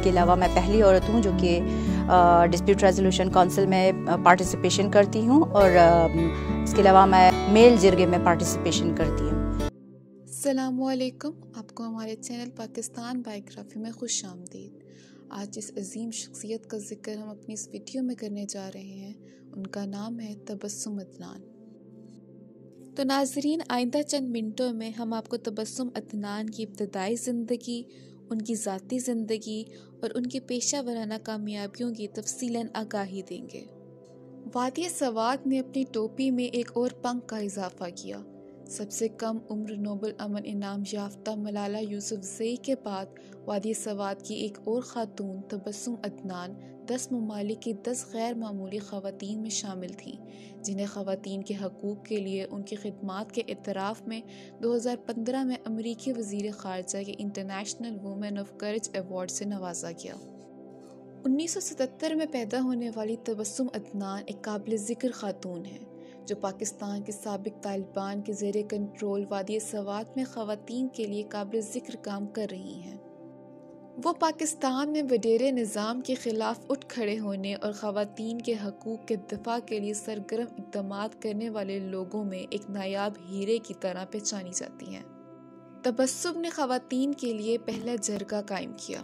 اس کے علاوہ میں پہلی عورت ہوں جو کہ ڈسپیوٹ ریزولوشن کونسل میں پارٹیسپیشن کرتی ہوں، اور اس کے علاوہ میں میل جرگے میں پارٹیسپیشن کرتی ہوں۔ السلام علیکم، آپ کو ہمارے چینل پاکستان بائیوگرافی میں خوش آمدید۔ آج جس عظیم شخصیت کا ذکر ہم اپنی اس ویڈیو میں کرنے جا رہے ہیں ان کا نام ہے تبسم عدنان۔ تو ناظرین، آئندہ چند منٹوں میں ہم آپ کو تبسم عدنان کی ابتدائی زندگی، ان کی ذاتی زندگی اور ان کی پیشہ ورانہ کامیابیوں کی تفصیلاً آگاہی دیں گے۔ وادی سوات نے اپنی ٹوپی میں ایک اور پنکھ کا اضافہ کیا۔ سب سے کم عمر نوبل امن انعام یافتہ ملالہ یوسفزئی کے بعد وادی سوات کی ایک اور خاتون تبسم عدنان 10 ممالک کی 10 غیر معمولی خواتین میں شامل تھیں، جنہیں خواتین کے حقوق کے لیے ان کی خدمات کے اعتراف میں 2015 میں امریکی وزیر خارجہ کے international women of courage award سے نوازا گیا۔ 1977 میں پیدا ہونے والی تبسم عدنان ایک قابل ذکر خاتون ہیں جو پاکستان کے سابق طالبان کے زیر کنٹرول وادی سوات میں خواتین کے لیے قابل ذکر کام کر رہی ہیں۔ وہ پاکستان میں وڈیرے نظام کے خلاف اٹھ کھڑے ہونے اور خواتین کے حقوق کے دفاع کے لیے سرگرم اقدامات کرنے والے لوگوں میں ایک نایاب ہیرے کی طرح پہچانی جاتی ہیں۔ تبسم نے خواتین کے لیے پہلا جرگہ قائم کیا۔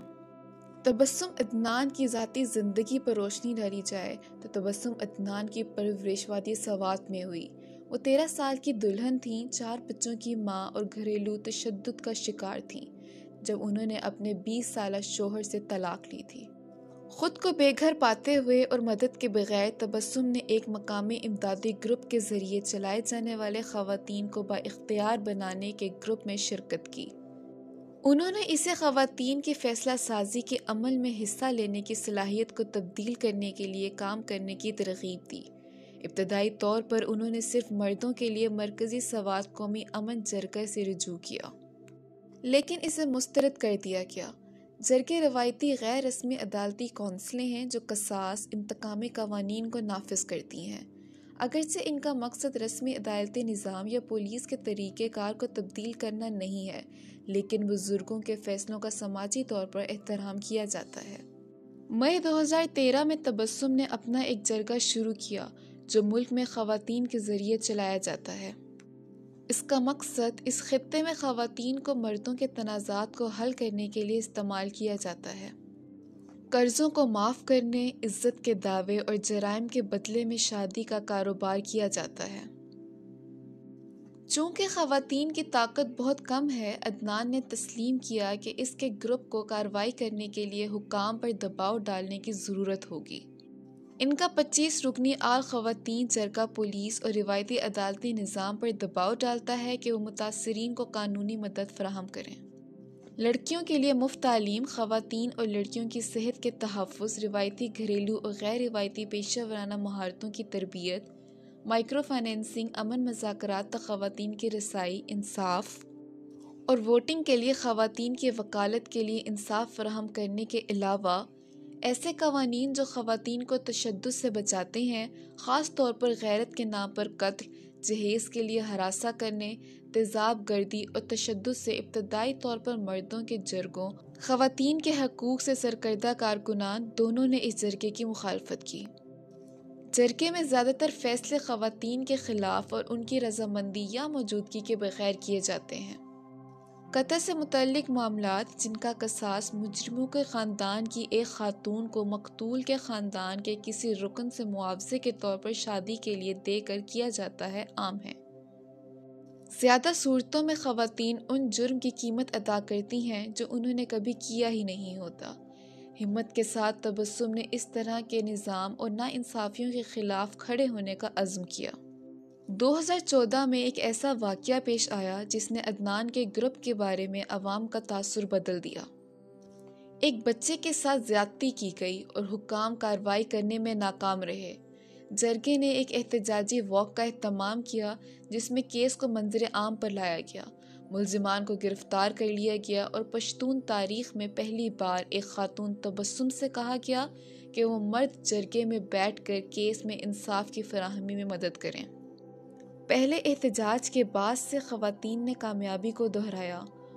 تبسم عدنان کی ذاتی زندگی پر روشنی ڈالی جائے تو تبسم عدنان کی پرورش وادی سوات میں ہوئی۔ وہ 13 سال کی دلہن تھیں، 4 بچوں کی ماں اور گھریلو تشدد کا شکار تھیں جب انہوں نے اپنے 20 سالہ شوہر سے طلاق لی تھی۔ خود کو بے گھر پاتے ہوئے اور مدد کے بغیر تبسم نے ایک مقامی امدادی گروپ کے ذریعے چلائے جانے والے خواتین کو بااختیار بنانے کے گروپ میں شرکت کی۔ انہوں نے اسے خواتین کی فیصلہ سازی کے عمل میں حصہ لینے کی صلاحیت کو تبدیل کرنے کے لیے کام کرنے کی ترغیب دی۔ ابتدائی طور پر انہوں نے صرف مردوں کے لیے مرکزی سوات قومی امن جرگہ سے رجوع کیا، لیکن اسے مسترد کر دیا گیا۔ جرگے روایتی غیر رسمی عدالتی کونسلیں ہیں جو قصاص انتقامی قوانین کو نافذ کرتی ہیں۔ اگرچہ ان کا مقصد رسمی عدالتی نظام یا پولیس کے طریقہ کار کو تبدیل کرنا نہیں ہے، لیکن بزرگوں کے فیصلوں کا سماجی طور پر احترام کیا جاتا ہے۔ مئی 2013 میں تبسم نے اپنا ایک جرگہ شروع کیا جو ملک میں خواتین کے ذریعے چلایا جاتا ہے۔ اس کا مقصد اس خطے میں خواتین کو مردوں کے تنازعات کو حل کرنے کے لیے استعمال کیا جاتا ہے۔ قرضوں کو معاف کرنے، عزت کے دعوے اور جرائم کے بدلے میں شادی کا کاروبار کیا جاتا ہے۔ چونکہ خواتین کی طاقت بہت کم ہے، عدنان نے تسلیم کیا کہ اس کے گروپ کو کارروائی کرنے کے لیے حکام پر دباؤ ڈالنے کی ضرورت ہوگی۔ ان کا 25 رکنی آل خواتین جرگہ پولیس اور روایتی عدالتی نظام پر دباؤ ڈالتا ہے کہ وہ متاثرین کو قانونی مدد فراہم کریں۔ لڑکیوں کے لیے مفت تعلیم، خواتین اور لڑکیوں کی صحت کے تحفظ، روایتی گھریلو اور غیر روایتی پیشہ ورانہ مہارتوں کی تربیت، مائکرو فائنینسنگ، امن مذاکرات تک خواتین کی رسائی، انصاف اور ووٹنگ کے لیے خواتین کی وکالت کے لیے انصاف فراہم کرنے کے علاوہ ایسے قوانین جو خواتین کو تشدد سے بچاتے ہیں، خاص طور پر غیرت کے نام پر قتل، جہیز کے لیے ہراساں کرنے، تیزاب گردی اور تشدد سے ابتدائی طور پر مردوں کے جرگوں، خواتین کے حقوق سے سرکردہ کارکنان دونوں نے اس جرگے کی مخالفت کی۔ جرگے میں زیادہ تر فیصلے خواتین کے خلاف اور ان کی رضامندی یا موجودگی کے بغیر کیے جاتے ہیں۔ قتل سے متعلق معاملات جن کا قصاص مجرموں کے خاندان کی ایک خاتون کو مقتول کے خاندان کے کسی رکن سے معاوضے کے طور پر شادی کے لیے دے کر کیا جاتا ہے، عام ہیں۔ زیادہ صورتوں میں خواتین ان جرم کی قیمت ادا کرتی ہیں جو انہوں نے کبھی کیا ہی نہیں ہوتا۔ ہمت کے ساتھ تبسم نے اس طرح کے نظام اور ناانصافیوں کے خلاف کھڑے ہونے کا عزم کیا۔ 2014 میں ایک ایسا واقعہ پیش آیا جس نے عدنان کے گروپ کے بارے میں عوام کا تاثر بدل دیا۔ ایک بچے کے ساتھ زیادتی کی گئی اور حکام کارروائی کرنے میں ناکام رہے۔ جرگے نے ایک احتجاجی واک کا اہتمام کیا جس میں کیس کو منظر عام پر لایا گیا، ملزمان کو گرفتار کر لیا گیا اور پشتون تاریخ میں پہلی بار ایک خاتون تبسم سے کہا گیا کہ وہ مرد جرگے میں بیٹھ کر کیس میں انصاف کی فراہمی میں مدد کریں۔ پہلے احتجاج کے بعد سے خواتین نے کامیابی کو دہرایا